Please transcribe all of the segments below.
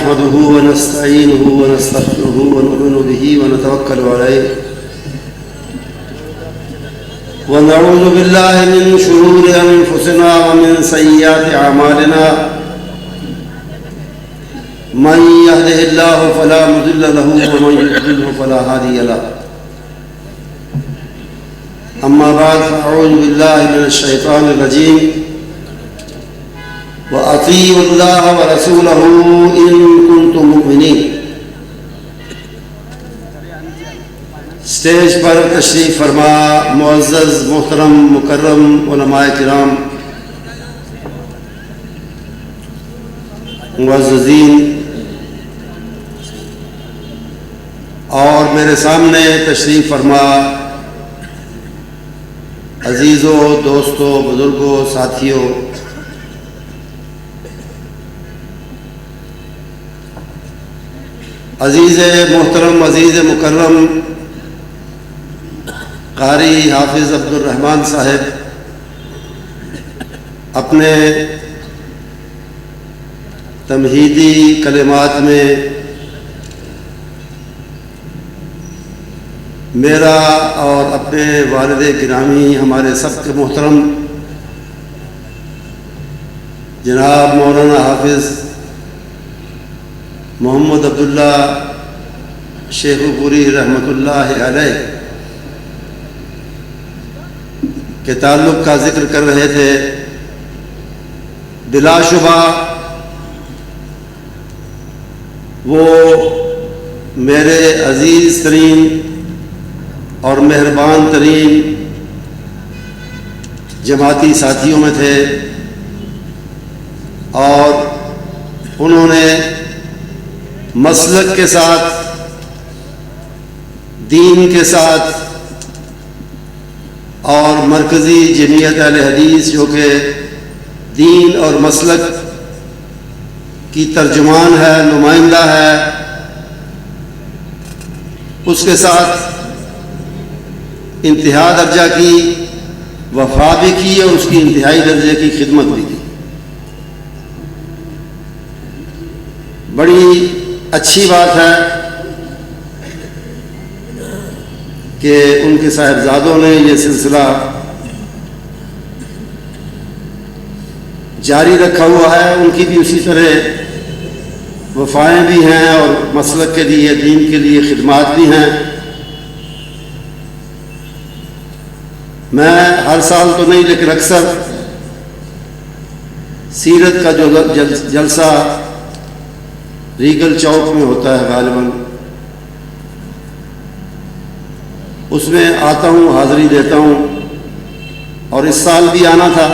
نحمده ونستعينه ونستغفره ونؤمن به ونتوكل عليه ونعوذ بالله من شرور أنفسنا ومن سيئات أعمالنا من يهده الله فلا مضل له ومن يضلل فلا هادي له أما بعد فأعوذ بالله من الشيطان الرجيم وأطيعوا الله ورسوله إن كنتم مؤمنين. اسٹیج پر تشریف فرما معزز محترم مکرم علماء کرام، معززین، اور میرے سامنے تشریف فرما عزیزوں، دوستوں، بزرگوں، ساتھیوں، عزیز محترم، عزیز مکرم قاری حافظ عبد الرحمن صاحب اپنے تمہیدی کلمات میں میرا اور اپنے والد گرامی ہمارے سب کے محترم جناب مولانا حافظ محمد عبداللہ شیخ پوری رحمۃ اللہ علیہ کے تعلق کا ذکر کر رہے تھے. بلا شبہ وہ میرے عزیز ترین اور مہربان ترین جماعتی ساتھیوں میں تھے، اور انہوں نے مسلک کے ساتھ، دین کے ساتھ، اور مرکزی جمعیت اہل حدیث جو کہ دین اور مسلک کی ترجمان ہے، نمائندہ ہے، اس کے ساتھ انتہا درجہ کی وفا بھی کی اور اس کی انتہائی درجے کی خدمت بھی کی. بڑی اچھی بات ہے کہ ان کے صاحبزادوں نے یہ سلسلہ جاری رکھا ہوا ہے. ان کی بھی اسی طرح وفائیں بھی ہیں اور مسلک کے لیے، دین کے لیے خدمات بھی ہیں. میں ہر سال تو نہیں لیکن اکثر سیرت کا جو جلسہ ریگل چوک میں ہوتا ہے غالباً، اس میں آتا ہوں، حاضری دیتا ہوں، اور اس سال بھی آنا تھا،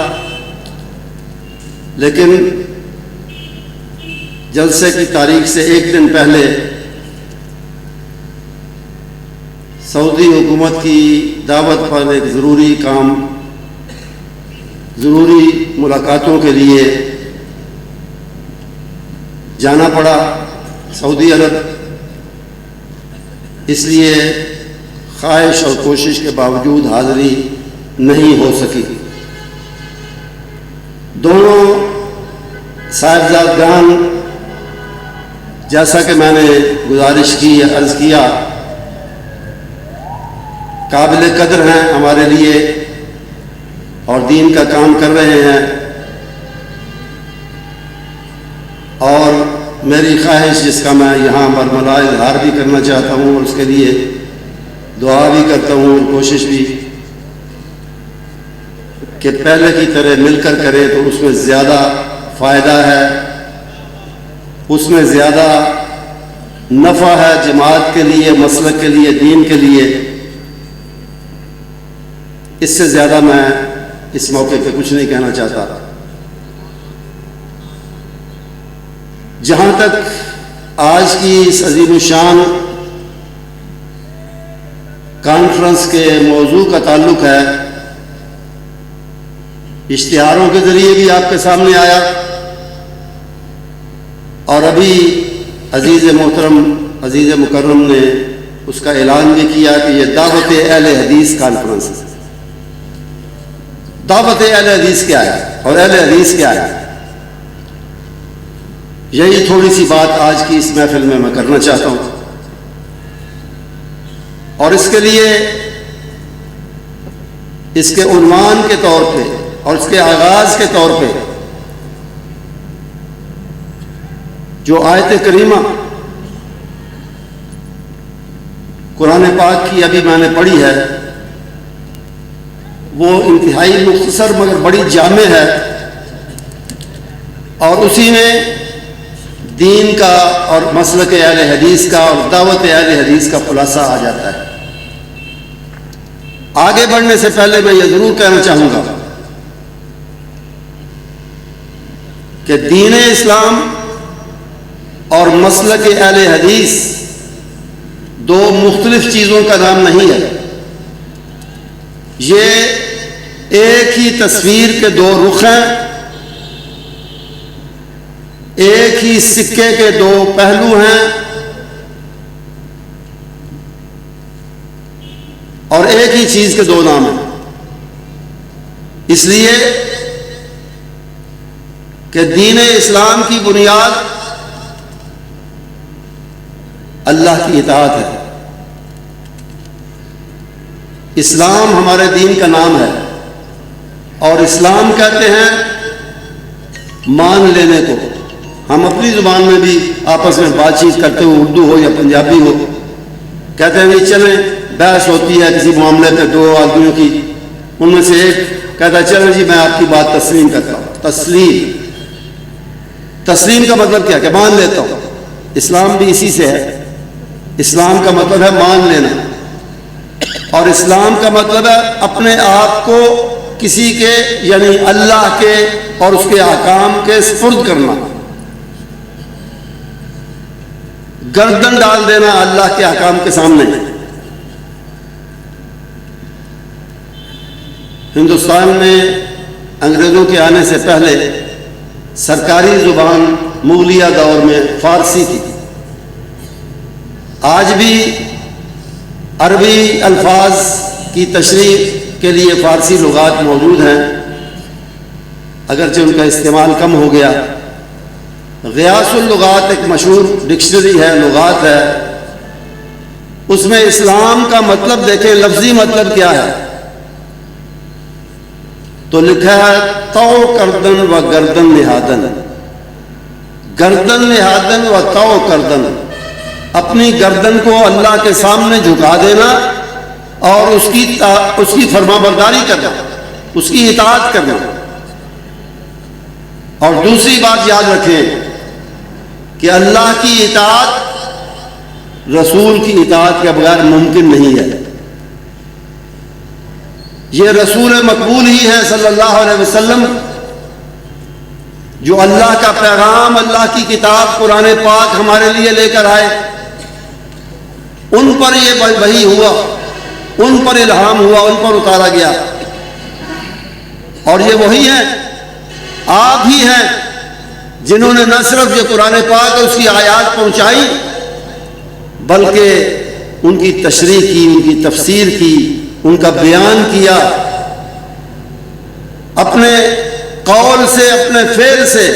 لیکن جلسے کی تاریخ سے ایک دن پہلے سعودی حکومت کی دعوت پر ایک ضروری کام، ضروری ملاقاتوں کے لیے جانا پڑا سعودی عرب. اس لیے خواہش اور کوشش کے باوجود حاضری نہیں ہو سکی. دونوں صاحبزادگان، جیسا کہ میں نے گزارش کی، عرض کیا، قابل قدر ہیں ہمارے لیے اور دین کا کام کر رہے ہیں. اور میری خواہش، جس کا میں یہاں برملا اظہار بھی کرنا چاہتا ہوں اور اس کے لیے دعا بھی کرتا ہوں اور کوشش بھی، کہ پہلے کی طرح مل کر کریں تو اس میں زیادہ فائدہ ہے، اس میں زیادہ نفع ہے جماعت کے لیے، مسلک کے لیے، دین کے لیے. اس سے زیادہ میں اس موقع پہ کچھ نہیں کہنا چاہتا. جہاں تک آج کی اس عظیم الشان کانفرنس کے موضوع کا تعلق ہے، اشتہاروں کے ذریعے بھی آپ کے سامنے آیا، اور ابھی عزیز محترم، عزیز مکرم نے اس کا اعلان بھی کیا کہ یہ دعوت اہل حدیث کانفرنس ہے. دعوت اہل حدیث کیا ہے اور اہل حدیث کیا ہے؟ یہی تھوڑی سی بات آج کی اس محفل میں کرنا چاہتا ہوں، اور اس کے لیے اس کے عنوان کے طور پہ اور اس کے آغاز کے طور پہ جو آیت کریمہ قرآن پاک کی ابھی میں نے پڑھی ہے، وہ انتہائی مختصر مگر بڑی جامع ہے، اور اسی میں دین کا اور مسلک اہل حدیث کا اور دعوت اہل حدیث کا خلاصہ آ جاتا ہے۔ آگے بڑھنے سے پہلے میں یہ ضرور کہنا چاہوں گا کہ دین اسلام اور مسلک اہل حدیث دو مختلف چیزوں کا نام نہیں ہے، یہ ایک ہی تصویر کے دو رخ ہیں، ایک ہی سکے کے دو پہلو ہیں، اور ایک ہی چیز کے دو نام ہیں۔ اس لیے کہ دین اسلام کی بنیاد اللہ کی اطاعت ہے۔ اسلام ہمارے دین کا نام ہے، اور اسلام کہتے ہیں مان لینے کو۔ ہم اپنی زبان میں بھی آپس میں بات چیت کرتے ہو، اردو ہو یا پنجابی ہو، کہتے ہیں نہیں چلیں، بحث ہوتی ہے کسی معاملے پہ دو آدمیوں کی، ان میں سے ایک کہتا ہے چلیں جی میں آپ کی بات تسلیم کرتا ہوں۔ تسلیم کا مطلب کیا کہ مان لیتا ہوں۔ اسلام بھی اسی سے ہے۔ اسلام کا مطلب ہے مان لینا، اور اسلام کا مطلب ہے اپنے آپ کو کسی کے یعنی اللہ کے اور اس کے احکام کے سپرد کرنا، گردن ڈال دینا اللہ کے احکام کے سامنے۔ ہندوستان میں انگریزوں کے آنے سے پہلے سرکاری زبان مغلیہ دور میں فارسی تھی۔ آج بھی عربی الفاظ کی تشریح کے لیے فارسی لغات موجود ہیں، اگرچہ ان کا استعمال کم ہو گیا۔ غیاث اللغات ایک مشہور ڈکشنری ہے، لغات ہے، اس میں اسلام کا مطلب دیکھیں، لفظی مطلب کیا ہے تو لکھا ہے تو کردن و گردن نہادن، گردن نہادن و تو کردن، اپنی گردن کو اللہ کے سامنے جھکا دینا اور اس کی فرما برداری کرنا، اس کی اطاعت کرنا۔ اور دوسری بات یاد رکھیں کہ اللہ کی اطاعت رسول کی اطاعت کے بغیر ممکن نہیں ہے۔ یہ رسول مقبول ہی ہے صلی اللہ علیہ وسلم، جو اللہ کا پیغام، اللہ کی کتاب قرآن پاک ہمارے لیے لے کر آئے۔ ان پر یہ وحی ہوا، ان پر الہام ہوا، ان پر اتارا گیا، اور یہ وہی ہیں، آپ ہی ہیں جنہوں نے نہ صرف یہ قرآن پاک اور اس کی آیات پہنچائی، بلکہ ان کی تشریح کی، ان کی تفسیر کی، ان کا بیان کیا، اپنے قول سے، اپنے فعل سے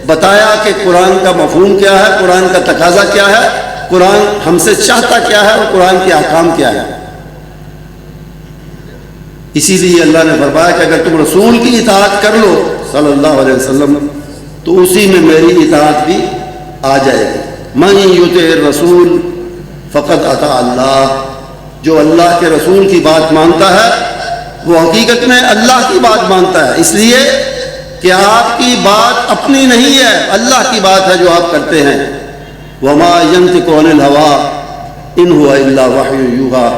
بتایا کہ قرآن کا مفہوم کیا ہے، قرآن کا تقاضا کیا ہے، قرآن ہم سے چاہتا کیا ہے، اور قرآن کے احکام کیا ہے۔ اسی لیے اللہ نے فرمایا کہ اگر تم رسول کی اطاعت کر لو صلی اللہ علیہ وسلم تو اسی میں میری اطاعت بھی آ جائے گی۔ من یطع الرسول فقد اطاع اللہ، جو اللہ کے رسول کی بات مانتا ہے وہ حقیقت میں اللہ کی بات مانتا ہے، اس لیے کہ آپ کی بات اپنی نہیں ہے، اللہ کی بات ہے جو آپ کرتے ہیں۔ وما ينطق عن الهوى ان هو الا وحی یوحی،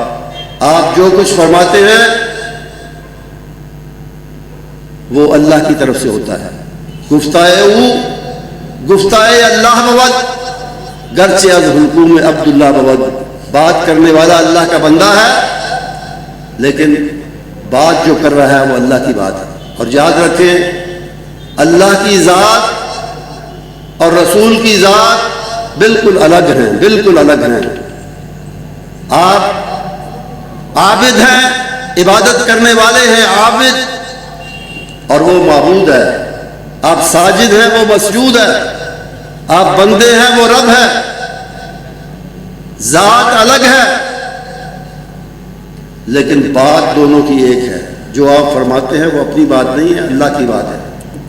آپ جو کچھ فرماتے ہیں وہ اللہ کی طرف سے ہوتا ہے۔ گفتائے اللہ بود گرچہ از حکوم عبداللہ بود، بات کرنے والا اللہ کا بندہ ہے لیکن بات جو کر رہا ہے وہ اللہ کی بات ہے۔ اور یاد رکھیں اللہ کی ذات اور رسول کی ذات بالکل الگ ہیں، بالکل الگ ہیں۔ آپ عابد ہیں، عبادت کرنے والے ہیں عابد، اور وہ معبود ہے۔ آپ ساجد ہیں، وہ مسجود ہے۔ آپ بندے ہیں، وہ رب ہے، ذات الگ ہے، لیکن بات دونوں کی ایک ہے۔ جو آپ فرماتے ہیں وہ اپنی بات نہیں ہے، اللہ کی بات ہے۔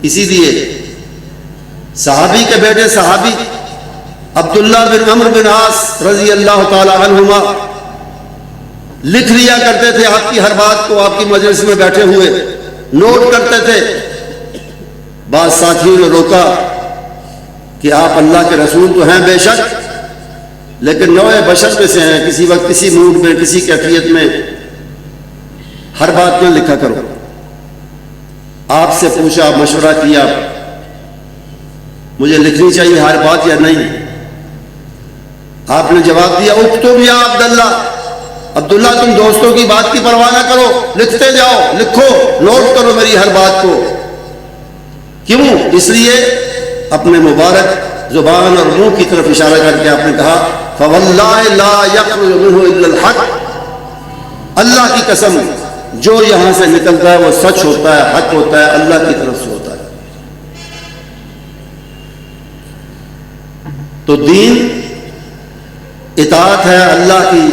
اسی لیے صحابی کے بیٹے صحابی عبداللہ بن عمرو بن عاص رضی اللہ تعالی عنہما لکھ لیا کرتے تھے آپ کی ہر بات کو، آپ کی مجلس میں بیٹھے ہوئے نوٹ کرتے تھے۔ بعض ساتھیوں نے روکا کہ آپ اللہ کے رسول تو ہیں بے شک، لیکن نوع بشر میں سے ہیں، کسی وقت کسی موڈ میں کسی کیفیت میں ہر بات نہ لکھا کرو۔ آپ سے پوچھا، مشورہ کیا، مجھے لکھنی چاہیے ہر بات یا نہیں؟ آپ نے جواب دیا، اکتب یا عبداللہ، عبداللہ تم دوستوں کی بات کی پرواہ نہ کرو، لکھتے جاؤ، لکھو، نوٹ کرو میری ہر بات کو۔ کیوں؟ اس لیے اپنے مبارک زبان اور منہ کی طرف اشارہ کر کے آپ نے کہا، فواللہ لا یخرج منہ الا الحق، اللہ کی قسم جو یہاں سے نکلتا ہے وہ سچ ہوتا ہے، حق ہوتا ہے، اللہ کی طرف سے ہوتا ہے۔ تو دین اطاعت ہے اللہ کی،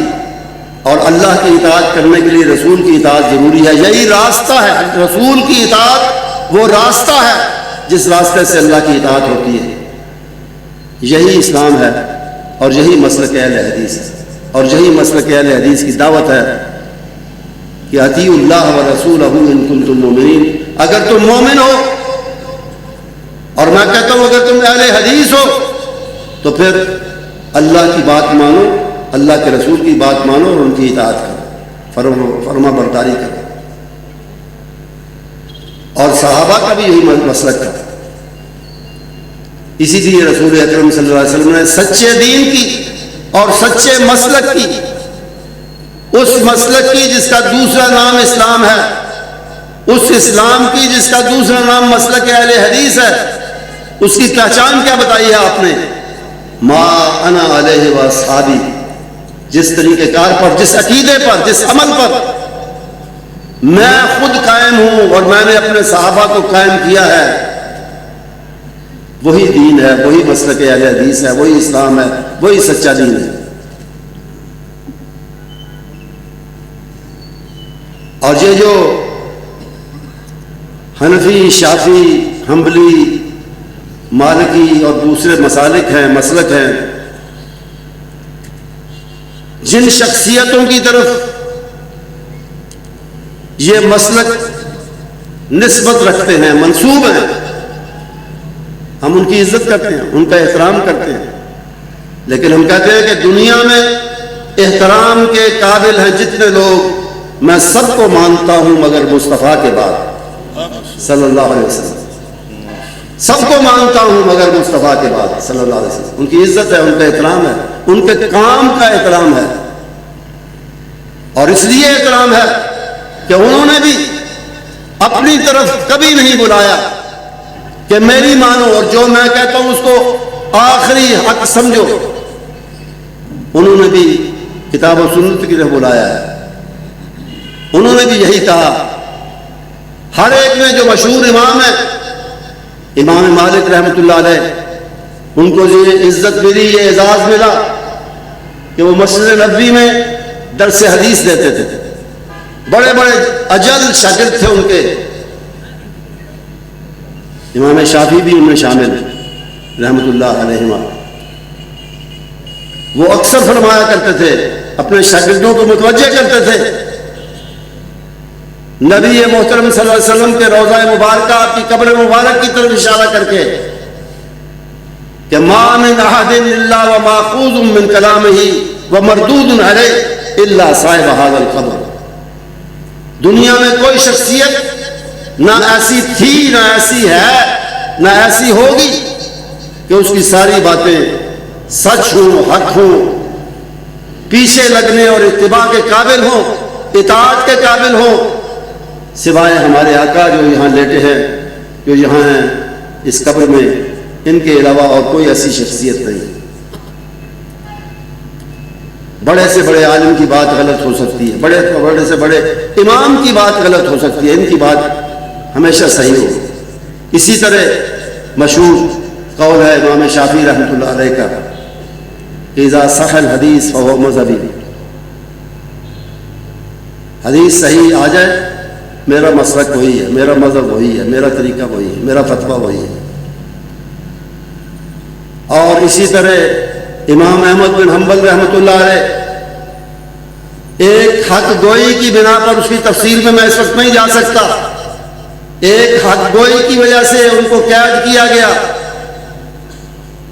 اور اللہ کی اطاعت کرنے کے لیے رسول کی اطاعت ضروری ہے۔ یہی راستہ ہے، رسول کی اطاعت وہ راستہ ہے جس راستے سے اللہ کی اطاعت ہوتی ہے۔ یہی اسلام ہے اور یہی مسلک اہل حدیث ہے، اور یہی مسلک اہل حدیث کی دعوت ہے کہ اطیعوا اللہ ورسولہ ان کنتم مؤمنین۔ اگر تم مومن ہو، اور میں کہتا ہوں اگر تم اہل حدیث ہو، تو پھر اللہ کی بات مانو، اللہ کے رسول کی بات مانو اور ان کی اطاعت کرو، فرما برداری کرو۔ اور صحابہ کا بھی یہی مسلک تھا۔ اسی لیے رسول اکرم صلی اللہ علیہ وسلم نے سچے دین کی اور سچے مسلک کی، اس مسلک کی جس کا دوسرا نام اسلام ہے، اس اسلام کی جس کا دوسرا نام مسلک اہل حدیث ہے، اس کی پہچان کیا بتائی ہے آپ نے؟ ما انا علیہ واصحابی، جس طریقہ کار پر، جس عقیدے پر، جس عمل پر میں خود قائم ہوں اور میں نے اپنے صحابہ کو قائم کیا ہے، وہی دین ہے، وہی مسلک اہل حدیث ہے، وہی اسلام ہے، وہی سچا دین ہے۔ اور یہ جو حنفی، شافعی، حنبلی، مالکی اور دوسرے مسالک ہیں، مسلک ہیں، جن شخصیتوں کی طرف یہ مسلک نسبت رکھتے ہیں، منسوب ہیں، ہم ان کی عزت کرتے ہیں، ان کا احترام کرتے ہیں، لیکن ہم کہتے ہیں کہ دنیا میں احترام کے قابل ہیں جتنے لوگ، میں سب کو مانتا ہوں مگر مصطفیٰ کے بعد صلی اللہ علیہ وسلم، سب کو مانتا ہوں مگر مصطفیٰ کے بعد صلی اللہ علیہ وسلم۔ ان کی عزت ہے، ان کا احترام ہے، ان کے کام کا احترام ہے، اور اس لیے احترام ہے کہ انہوں نے بھی اپنی طرف کبھی نہیں بلایا کہ میری مانو اور جو میں کہتا ہوں اس کو آخری حق سمجھو۔ انہوں نے بھی کتاب و سنت کی طرف بلایا ہے، انہوں نے بھی یہی کہا۔ ہر ایک میں جو مشہور امام ہے، امام مالک رحمۃ اللہ علیہ، ان کو یہ عزت ملی، یہ اعزاز ملا کہ وہ مسجد نبوی میں درس حدیث دیتے تھے، بڑے بڑے اجل شاگرد تھے ان کے۔ امام شافعی بھی ان میں شامل رحمۃ اللہ علیہ، وہ اکثر فرمایا کرتے تھے، اپنے شاگردوں کو متوجہ کرتے تھے نبی محترم صلی اللہ علیہ وسلم کے روضہ مبارکہ، آپ کی قبر مبارک کی طرف اشارہ کر کے کہ ما من احد الا وماخوذ من کلامہ ومردود علیہ الا صاحب هذا القبر۔ دنیا میں کوئی شخصیت نہ ایسی تھی، نہ ایسی ہے، نہ ایسی ہوگی کہ اس کی ساری باتیں سچ ہوں، حق ہوں، پیچھے لگنے اور اتباع کے قابل ہوں، اطاعت کے قابل ہوں، سوائے ہمارے آقا جو یہاں لیٹے ہیں، جو یہاں ہیں اس قبر میں، ان کے علاوہ اور کوئی ایسی شخصیت نہیں۔ بڑے سے بڑے عالم کی بات غلط ہو سکتی ہے، بڑے سے بڑے امام کی بات غلط ہو سکتی ہے، ان کی بات ہمیشہ صحیح ہو۔ اسی طرح مشہور قول ہے امام شافعی رحمۃ اللہ علیہ کا، اذا صح الحدیث فهو مذہبی، حدیث صحیح آ جائے میرا مسلک وہی ہے، میرا مذہب وہی ہے، میرا طریقہ وہی ہے، میرا فتویٰ وہی ہے۔ اور اسی طرح امام احمد بن حنبل رحمۃ اللہ علیہ، ایک حق گوئی کی بنا پر، اس کی تفصیل میں اس وقت نہیں جا سکتا، ایک حق گوئی کی وجہ سے ان کو قید کیا گیا،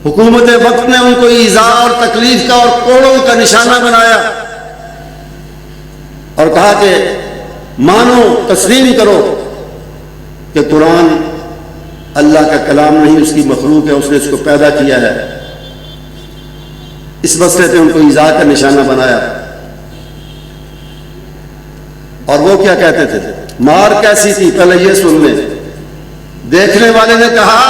حکومت وقت نے ان کو ایذا اور تکلیف کا اور کوڑوں کا نشانہ بنایا اور کہا کہ مانو، تسلیم کرو کہ قرآن اللہ کا کلام نہیں، اس کی مخلوق ہے، اس نے اس کو پیدا کیا ہے۔ اس مسئلے پہ ان کو ایذا کا نشانہ بنایا۔ اور وہ کیا کہتے تھے؟ مار کیسی تھی پہلے یہ سن لیں۔ دیکھنے والے نے کہا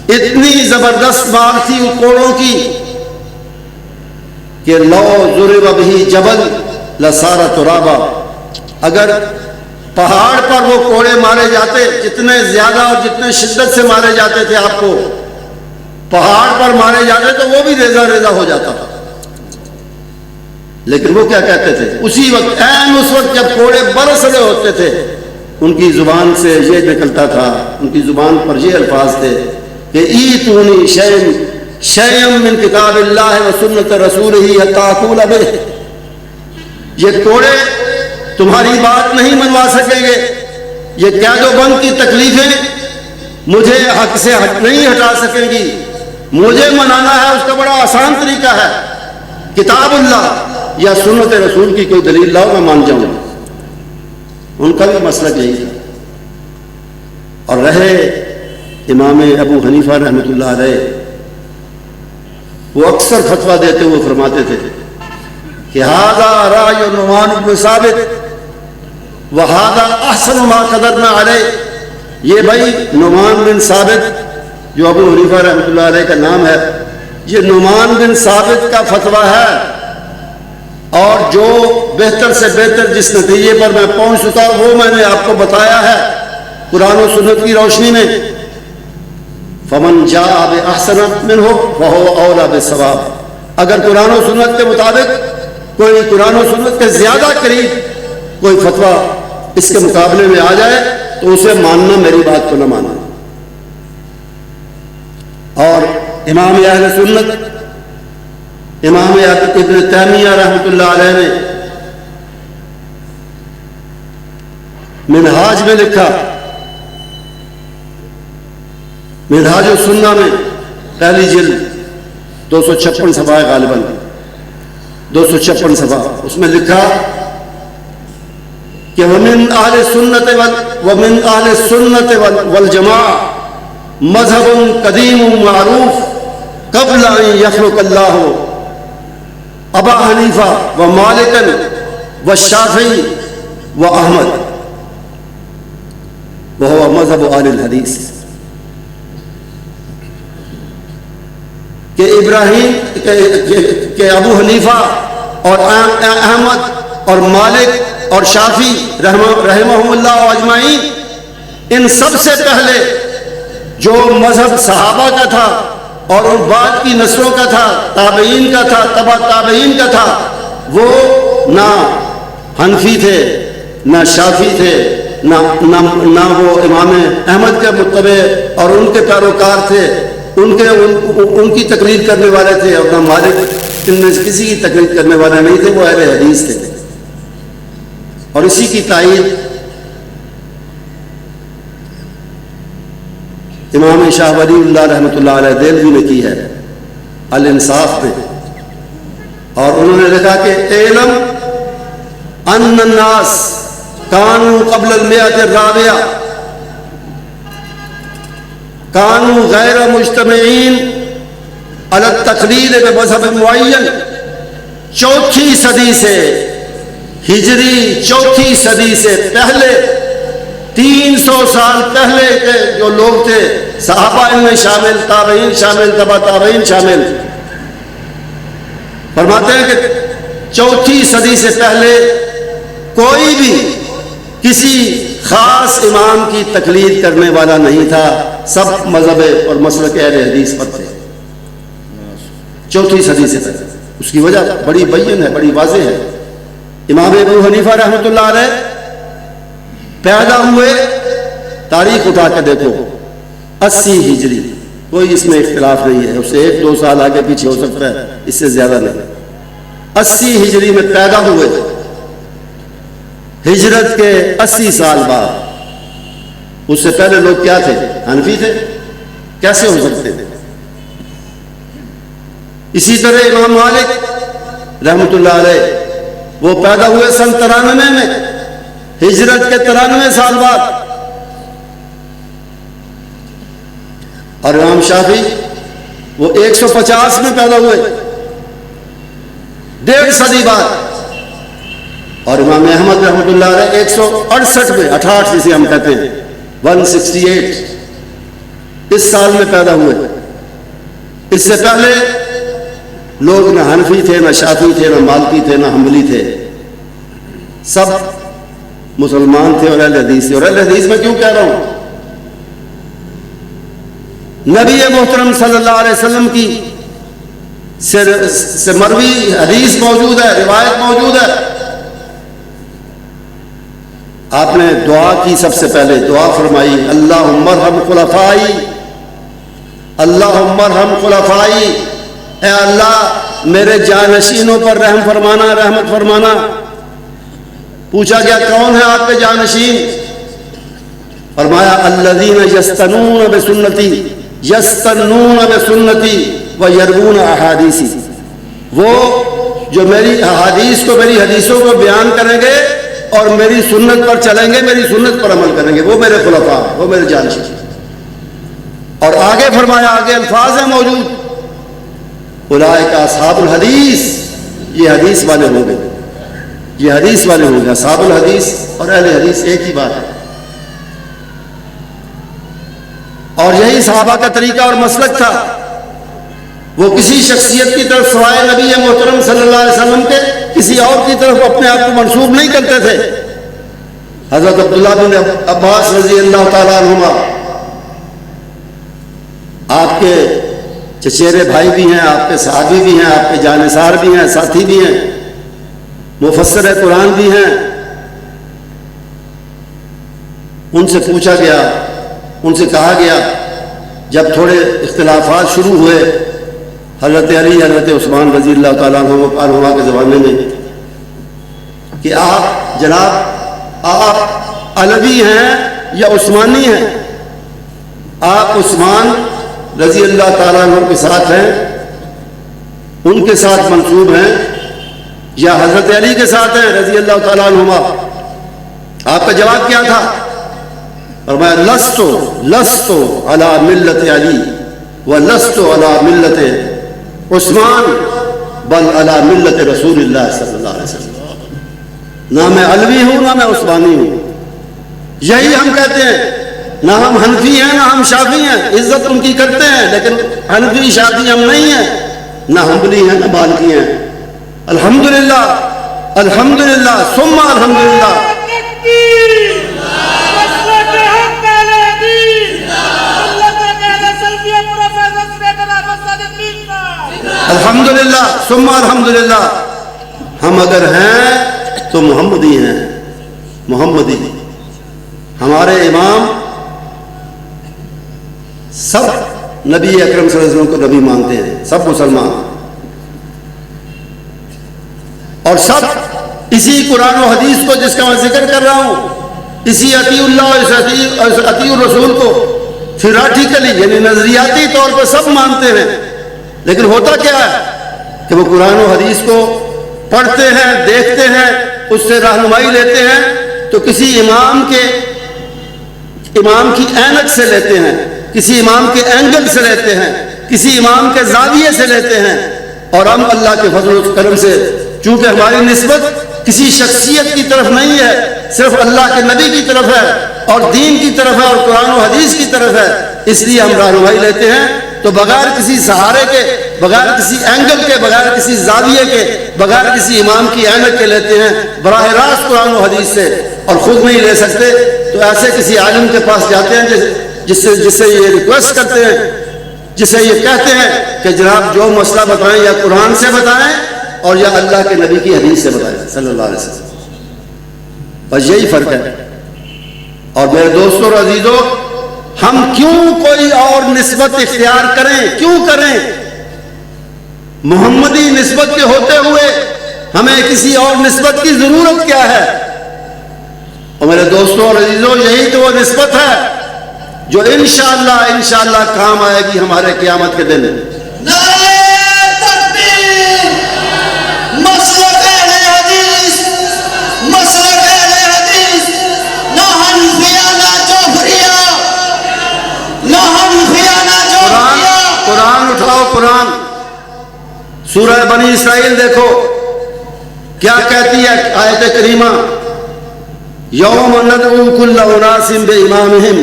اتنی زبردست مار تھی ان کوڑوں کی کہ لو ضرب بہ جبل لصار ترابا، اگر پہاڑ پر وہ کوڑے مارے جاتے، جتنے زیادہ اور جتنے شدت سے مارے جاتے تھے، آپ کو پہاڑ پر مارے جاتے تو وہ بھی ریزہ ریزہ ہو جاتا تھا۔ لیکن وہ کیا کہتے تھے اسی وقت، اس وقت جب کوڑے برس رہے ہوتے تھے، ان کی زبان سے یہ نکلتا تھا، ان کی زبان پر یہ الفاظ تھے کہ ایتونی شیئم من کتاب اللہ و سنت رسولہ حتی اقول بہ، یہ کوڑے تمہاری بات نہیں منوا سکیں گے، یہ قید و بند کی تکلیفیں مجھے حق سے نہیں ہٹا سکیں گی، مجھے منانا ہے، اس کا بڑا آسان طریقہ ہے، کتاب اللہ یا سنت رسول کی کوئی دلیل لاؤ میں مان جاؤں گا۔ ان کا بھی مسئلہ یہی تھا۔ اور رہے امام ابو حنیفہ رحمۃ اللہ علیہ، وہ اکثر فتویٰ دیتے ہوئے فرماتے تھے کہ ھذا رأی نعمان بن ثابت وھذا احسن ما قدرنا علیہ، یہ بھائی نعمان بن ثابت جو ابو حنیفہ رحمۃ اللہ علیہ کا نام ہے، یہ نعمان بن ثابت کا فتویٰ ہے، اور جو بہتر سے بہتر جس نتیجے پر میں پہنچ چکا وہ میں نے آپ کو بتایا ہے قرآن و سنت کی روشنی میں۔ فمن جاء بأحسن منہ فہو اولی بالصواب، اگر قرآن و سنت کے مطابق کوئی قرآن و سنت کے زیادہ قریب کوئی فتویٰ اس کے مقابلے میں آ جائے تو اسے ماننا، میری بات کو نہ ماننا۔ اور امام اہل سنت امام ابن تیمیہ رحمۃ اللہ علیہ نے منہاج میں لکھا، منہاج السنہ میں پہلی جلد 256 صفحہ غالباً 256 صفحہ، اس میں لکھا کہ ومن اہل السنت والجماعہ مذہب قدیم معروف قبل ان یخلق اللہ ابا حنیفہ و مالکن و شافعی و احمد وہو مذہب اہل الحدیث، کہ ابراہیم کہ ابو حنیفہ اور احمد اور مالک اور شافعی رحمہم اللہ اجمعین، ان سب سے پہلے جو مذہب صحابہ کا تھا اور ان بعد کی نسلوں کا تھا، تابعین کا تھا، تبع تابعین کا تھا، وہ نہ حنفی تھے، نہ شافعی تھے، نہ وہ امام احمد کے متبع اور ان کے پیروکار تھے، ان کی تقلید کرنے والے تھے، اور نہ مالک ان میں سے کسی کی تقلید کرنے والے نہیں تھے، وہ اہل حدیث تھے۔ اور اسی کی تائید امام شاہ ولی اللہ رحمۃ اللہ علیہ دہلوی نے کی ہے الانصاف میں، اور انہوں نے لکھا کہ اعلم ان الناس کانوا قبل المئۃ الرابعہ کانوا غیر مجتمعین علی التقلید بمذہب معین، چوتھی صدی سے، ہجری چوتھی صدی سے پہلے 300 سال پہلے کے جو لوگ تھے، صحابہ ان میں شامل، تابعین شامل، تبع تابعین شامل، فرماتے ہیں کہ چوتھی صدی سے پہلے کوئی بھی کسی خاص امام کی تقلید کرنے والا نہیں تھا، سب مذہب اور مسلک اہل حدیث پر تھے 4 صدی سے تک. اس کی وجہ بڑی بین ہے، بڑی واضح ہے. امام ابو حنیفہ رحمۃ اللہ علیہ پیدا ہوئے، تاریخ اٹھا کے دیکھو 80 ہجری، کوئی اس میں اختلاف نہیں ہے، اس سے 1-2 سال آگے پیچھے ہو سکتا ہے، اس سے زیادہ نہیں. 80 ہجری میں پیدا ہوئے، ہجرت کے 80 سال بعد. اس سے پہلے لوگ کیا تھے؟ حنفی تھے. کیسے ہو سکتے تھے؟ اسی طرح امام مالک رحمۃ اللہ علیہ وہ پیدا ہوئے سن 93 میں، ہجرت کے 93 سال بعد. اور امام شافعی وہ 150 میں پیدا ہوئے، 1.5 صدی بعد. اور امام احمد رحمۃ اللہ علیہ 168 میں، 68 جسے ہم کہتے ہیں 168 اس سال میں پیدا ہوئے. اس سے پہلے لوگ نہ حنفی تھے، نہ شافعی تھے، نہ مالکی تھے، نہ حنبلی تھے، سب مسلمان تھے اور اہل حدیث تھے. اور اہل حدیث میں کیوں کہہ رہا ہوں؟ نبی محترم صلی اللہ علیہ وسلم کی سے مروی حدیث موجود ہے، روایت موجود ہے. آپ نے دعا کی، سب سے پہلے دعا فرمائی اللہم ارحم خلفائی، اللہم ارحم خلفائی، اے اللہ میرے جانشینوں پر رحم فرمانا، رحمت فرمانا. پوچھا گیا کون ہے آپ کے جانشین؟ فرمایا الذین یستنون بسنتی، یستنون بسنتی ویروون احادیثی، وہ جو میری احادیث کو، میری حدیثوں کو بیان کریں گے اور میری سنت پر چلیں گے، میری سنت پر عمل کریں گے، وہ میرے خلفاء ہیں، وہ میرے جانشین. اور آگے فرمایا، آگے الفاظ ہیں موجود اولئک اصحاب الحدیث، یہ حدیث والے ہوں گے، یہ حدیث والے ہوں گے. اصحاب الحدیث اور اہل حدیث ایک ہی بات ہے. اور یہی صحابہ کا طریقہ اور مسلک تھا. وہ کسی شخصیت کی طرف سوائے نبی محترم صلی اللہ علیہ وسلم کے کسی اور کی طرف اپنے آپ کو منسوب نہیں کرتے تھے. حضرت عبداللہ بن عباس رضی اللہ تعالیٰ عنہما آپ کے چچیرے بھائی بھی ہیں، آپ کے صحابی بھی ہیں، آپ کے جانثار بھی ہیں، ساتھی بھی ہیں، مفسر قرآن بھی ہیں. ان سے پوچھا گیا، ان سے کہا گیا جب تھوڑے اختلافات شروع ہوئے حضرت علی، حضرت عثمان رضی اللہ تعالیٰ عنہما کے زمانے میں، کہ آپ جناب آپ علوی ہیں یا عثمانی ہیں؟ آپ عثمان رضی اللہ تعالیٰ عنہ کے ساتھ ہیں، ان کے ساتھ منسوب ہیں، یا حضرت علی کے ساتھ ہیں رضی اللہ تعالیٰ عنہما؟ آپ کا جواب کیا تھا؟ فرمایا لستو علی ملت علی و لستو علی ملت عثمان بل علی ملت رسول اللہ صلی اللہ علیہ وسلم. نہ میں علوی ہوں نہ میں عثمانی ہوں. یہی ہم کہتے ہیں، نہ ہم حنفی ہیں نہ ہم شافعی ہیں، عزت ان کی کرتے ہیں، لیکن حنفی شافعی ہم نہیں ہیں، نہ حنبلی ہیں نہ مالکی ہیں. الحمدللہ الحمدللہ ثم الحمدللہ. الحمدللہ ثم الحمدللہ. ہم اگر ہیں تو محمدی ہیں، محمدی. ہمارے امام سب نبی اکرم صلی اللہ علیہ وسلم کو نبی مانتے ہیں، سب مسلمان، اور سب اسی قرآن و حدیث کو جس کا میں ذکر کر رہا ہوں، اسی اطیع اللہ اور اطیع الرسول کو تھیوریٹیکلی یعنی نظریاتی طور پہ سب مانتے ہیں. لیکن ہوتا کیا ہے کہ وہ قرآن و حدیث کو پڑھتے ہیں، دیکھتے ہیں، اس سے رہنمائی لیتے ہیں تو کسی امام کی اینک سے لیتے ہیں، کسی امام کے اینگل سے لیتے ہیں، کسی امام کے زاویے سے لیتے ہیں. اور ہم اللہ کے فضل و کرم سے، چونکہ ہماری نسبت کسی شخصیت کی طرف نہیں ہے، صرف اللہ کے نبی کی طرف ہے اور دین کی طرف ہے اور قرآن و حدیث کی طرف ہے، اس لیے ہم رہنمائی لیتے ہیں. تو بغیر کسی سہارے کے، بغیر کسی اینگل کے، بغیر کسی زاویے کے، بغیر کسی امام کی اینک کے لیتے ہیں، براہ راست قرآن و حدیث سے. اور خود نہیں لے سکتے تو ایسے کسی عالم کے پاس جاتے ہیں جس سے یہ ریکویسٹ کرتے ہیں، جسے یہ کہتے ہیں کہ جناب جو مسئلہ بتائیں یا قرآن سے بتائیں اور یا اللہ کے نبی کی حدیث سے بتائیں صلی اللہ علیہ وسلم، بس یہی فرق ہے۔ اور میرے دوستوں اور عزیزوں، ہم کیوں کوئی اور نسبت اختیار کریں؟ کیوں کریں؟ محمدی نسبت کے ہوتے ہوئے ہمیں کسی اور نسبت کی ضرورت کیا ہے؟ اور میرے دوستوں اور عزیزوں، یہی تو وہ نسبت ہے جو انشاءاللہ کام آئے گی ہمارے قیامت کے دن۔ قرآن اٹھاؤ، قرآن سورہ بنی اسرائیل دیکھو کیا کہتی ہے آیت کریمہ، یوم ندعو کل اناس بامامہم،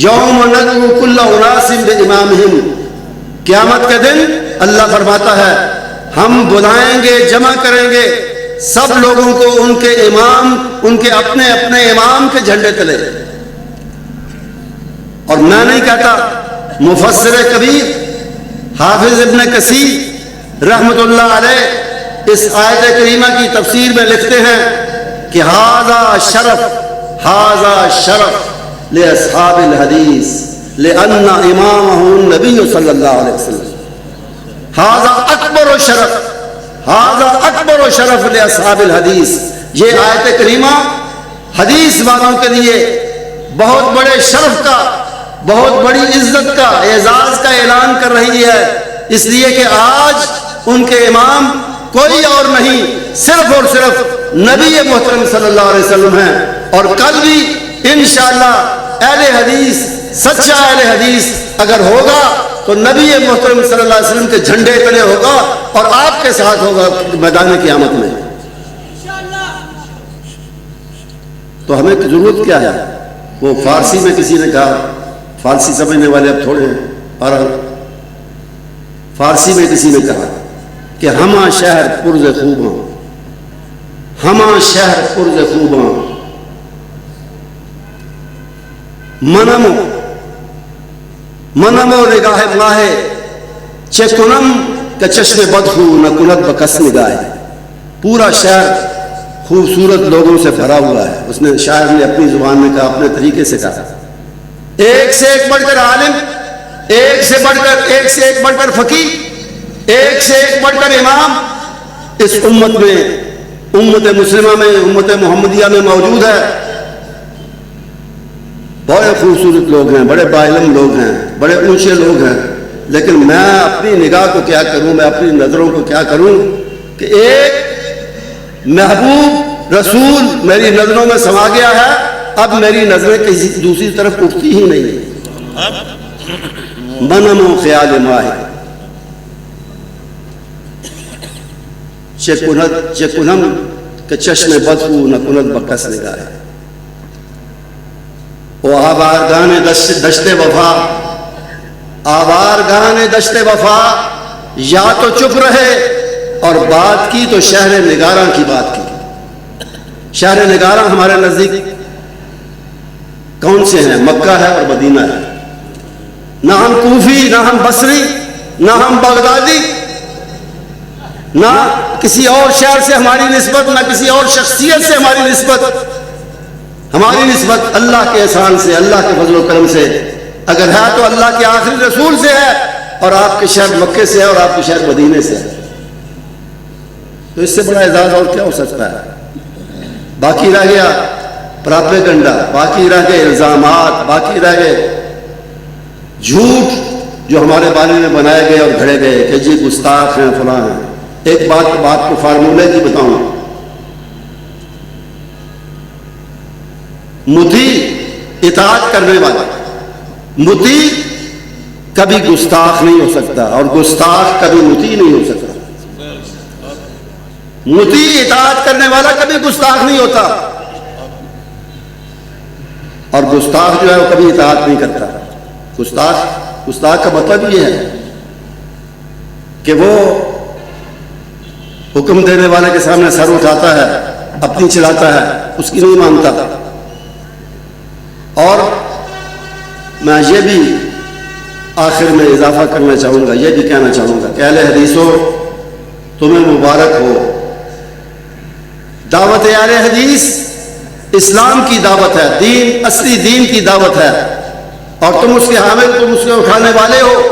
یوم ندعو کل اناس بامامہم، قیامت کے دن اللہ فرماتا ہے ہم بلائیں گے، جمع کریں گے سب لوگوں کو ان کے امام، ان کے اپنے اپنے امام کے جھنڈے تلے۔ اور میں نہیں کہتا، مفسر کبیر حافظ ابن کثیر رحمت اللہ علیہ اس آیت کریمہ کی تفسیر میں لکھتے ہیں کہ ھذا شرف لاصحاب الحدیث لان امامهم النبی صلی اللہ علیہ وسلم، ھذا اکبر شرف لاصحاب الحدیث۔ یہ آیت کریمہ حدیث والوں کے لیے بہت بڑے شرف کا، بہت بڑی عزت کا، اعزاز کا اعلان کر رہی ہے، اس لیے کہ آج ان کے امام کوئی اور نہیں، صرف اور صرف نبی محترم صلی اللہ علیہ وسلم ہیں۔ اور کل بھی انشاءاللہ اہل حدیث، سچا اہل حدیث اگر ہوگا تو نبی محترم صلی اللہ علیہ وسلم کے جھنڈے تلے ہوگا اور آپ کے ساتھ ہوگا میدان قیامت میں۔ تو ہمیں ضرورت کیا ہے؟ وہ فارسی میں کسی نے کہا، فارسی سمجھنے والے اب تھوڑے ہیں، اور فارسی میں کسی نے کہا کہ ہمہ شہر پرز خوباں، ہمہ شہر پرز خوباں، منمو نگاہ ماہ چکنم کا چشم بدخو نہ کنت بکس نگاہ۔ پورا شہر خوبصورت لوگوں سے بھرا ہوا ہے۔ اس نے، شاعر نے اپنی زبان میں کہا، اپنے طریقے سے کہا، ایک سے ایک بڑھ کر عالم، ایک سے ایک بڑھ کر فقیہ، ایک سے ایک بڑھ کر امام اس امت میں، امت مسلمہ میں، امت محمدیہ میں موجود ہے۔ بڑے خوبصورت لوگ ہیں، بڑے باعلم لوگ ہیں، بڑے اونچے لوگ ہیں، لیکن میں اپنی نگاہ کو کیا کروں، میں اپنی نظروں کو کیا کروں کہ ایک محبوب رسول میری نظروں میں سما گیا ہے، اب میری نظریں کسی دوسری طرف اٹھتی ہی نہیں۔ منم و خیال ماہ چکنم کہ چشم بدخو نہ کنت بکس نگاہ۔ او آوارگان دشت وفا، آوارگان دشت وفا، یا تو چپ رہے اور بات کی تو شہر نگاراں کی بات کی۔ شہر نگاراں ہمارے نزدیک کون سے ہیں؟ مکہ ہے اور مدینہ ہے۔ نہ ہم کوفی، نہ ہم بصری، نہ ہم بغدادی، نہ کسی اور شہر سے ہماری نسبت، نہ کسی اور شخصیت سے ہماری نسبت۔ ہماری نسبت اللہ کے احسان سے، اللہ کے فضل و کرم سے، اگر ہے تو اللہ کے آخری رسول سے ہے، اور آپ کے شہر مکے سے ہے اور آپ کے شہر مدینے سے ہے۔ تو اس سے بڑا اعزاز اور کیا ہو سکتا ہے؟ باقی رہ گیا پراپیگنڈا، باقی رہ گئے الزامات، باقی رہ گئے جھوٹ جو ہمارے بارے میں بنائے گئے اور گھڑے گئے کہ جی گستاخ ہیں، فلاں ہیں۔ ایک بات کو فارمولے کی بتاؤں، مطیع اطاعت کرنے والا، مطیع کبھی گستاخ نہیں ہو سکتا اور گستاخ کبھی مطیع نہیں ہو سکتا۔ مطیع اطاعت کرنے والا کبھی گستاخ نہیں ہوتا، اور گستاخ جو ہے وہ کبھی اطاعت نہیں کرتا۔ گستاخ کا مطلب یہ ہے کہ وہ حکم دینے والے کے سامنے سر اٹھاتا ہے، اپنی چلاتا ہے، اس کی نہیں مانتا، اور میں یہ بھی آخر میں اضافہ کرنا چاہوں گا، یہ بھی کہنا چاہوں گا کہ اہل حدیثوں تمہیں مبارک ہو۔ دعوت اہل حدیث اسلام کی دعوت ہے، دین، اصلی دین کی دعوت ہے، اور تم اس کے حامل، تم اس کے اٹھانے والے ہو۔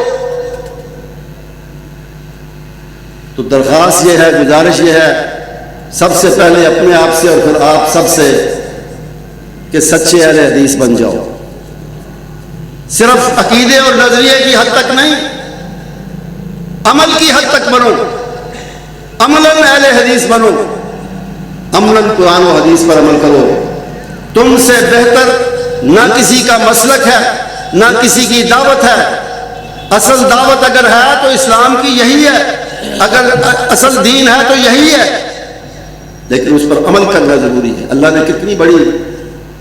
تو درخواست یہ ہے، گزارش یہ ہے، سب سے پہلے اپنے آپ سے اور پھر آپ سب سے، کہ سچے اہل حدیث بن جاؤ۔ صرف عقیدے اور نظریے کی حد تک نہیں، عمل کی حد تک بنو، عملاً اہل حدیث بنو، عملاً قرآن و حدیث پر عمل کرو۔ تم سے بہتر نہ کسی کا مسلک ہے، نہ کسی کی دعوت ہے۔ اصل دعوت اگر ہے تو اسلام کی یہی ہے، اگر اصل دین ہے تو یہی ہے، لیکن اس پر عمل کرنا ضروری ہے۔ اللہ نے کتنی بڑی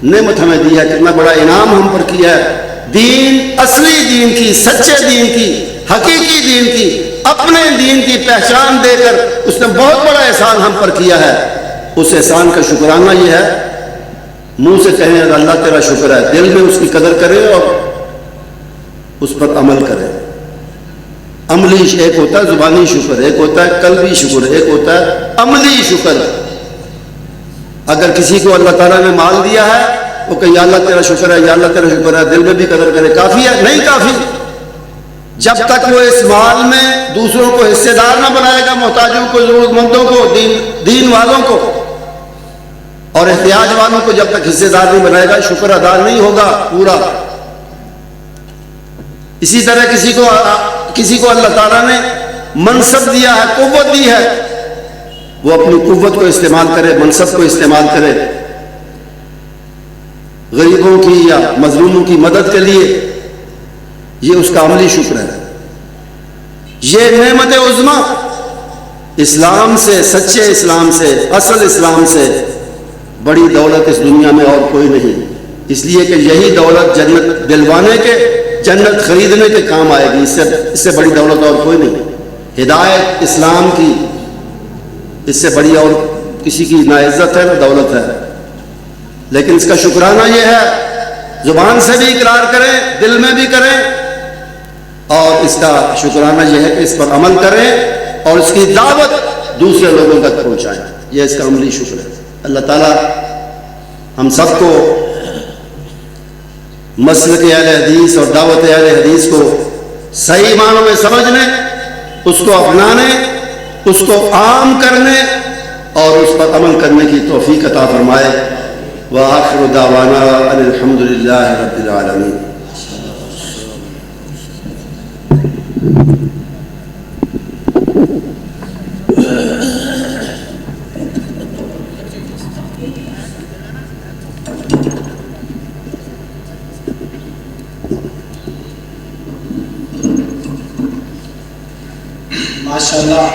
نعمت ہمیں دی ہے، کتنا بڑا انعام ہم پر کیا ہے۔ دین، اصلی دین کی، سچے دین کی، حقیقی دین کی، اپنے دین کی پہچان دے کر اس نے بہت بڑا احسان ہم پر کیا ہے۔ اس احسان کا شکرانہ یہ ہے، منہ سے کہیں اللہ تیرا شکر ہے، دل میں اس کی قدر کرے اور اس پر عمل کرے۔ عملی ایک ہوتا ہے زبانی شکر، ایک ہوتا ہے قلبی شکر، ایک ہوتا ہے عملی شکر۔ اگر کسی کو اللہ تعالیٰ نے مال دیا ہے، وہ کہ یا اللہ تیرا شکر ہے، یا اللہ تیرا شکر ہے، دل میں بھی قدر کرے، کافی ہے؟ نہیں کافی۔ جب تک وہ اس مال میں دوسروں کو حصے دار نہ بنائے گا، محتاجوں کو، ضرورت مندوں کو، دین والوں کو اور احتیاج والوں کو جب تک حصے دار نہیں بنائے گا، شکر ادا نہیں ہوگا پورا۔ اسی طرح کسی کو اللہ تعالیٰ نے منصب دیا ہے، قوت دی ہے، وہ اپنی قوت کو استعمال کرے، منصب کو استعمال کرے غریبوں کی یا مظلوموں کی مدد کے لیے، یہ اس کا عملی شکر ہے۔ یہ نعمت عظمیٰ اسلام سے، سچے اسلام سے، اصل اسلام سے بڑی دولت اس دنیا میں اور کوئی نہیں، اس لیے کہ یہی دولت جنت دلوانے کے، جنت خریدنے کے کام آئے گی۔ اس سے بڑی دولت اور کوئی نہیں۔ ہدایت اسلام کی، اس سے بڑی اور کسی کی نہ عزت ہے نہ دولت ہے۔ لیکن اس کا شکرانہ یہ ہے، زبان سے بھی اقرار کریں، دل میں بھی کریں، اور اس کا شکرانہ یہ ہے کہ اس پر عمل کریں اور اس کی دعوت دوسرے لوگوں تک پہنچائیں۔ یہ اس کا عملی شکر ہے۔ اللہ تعالیٰ ہم سب کو مسلک اہل حدیث اور دعوت اہل حدیث کو صحیح معنوں میں سمجھنے، اس کو اپنانے، اس کو عام کرنے اور اس پر عمل کرنے کی توفیق عطا فرمائے۔ وآخر دعوانا ان الحمد للہ رب العالمین۔ ماشاءاللہ،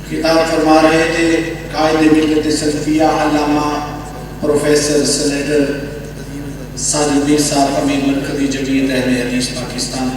خطاب فرما رہے تھے قائد ملت سلفیہ علامہ پروفیسر سینیٹر ساجد میر صاحب، امیر مرکزی جمعیت اہل حدیث پاکستان۔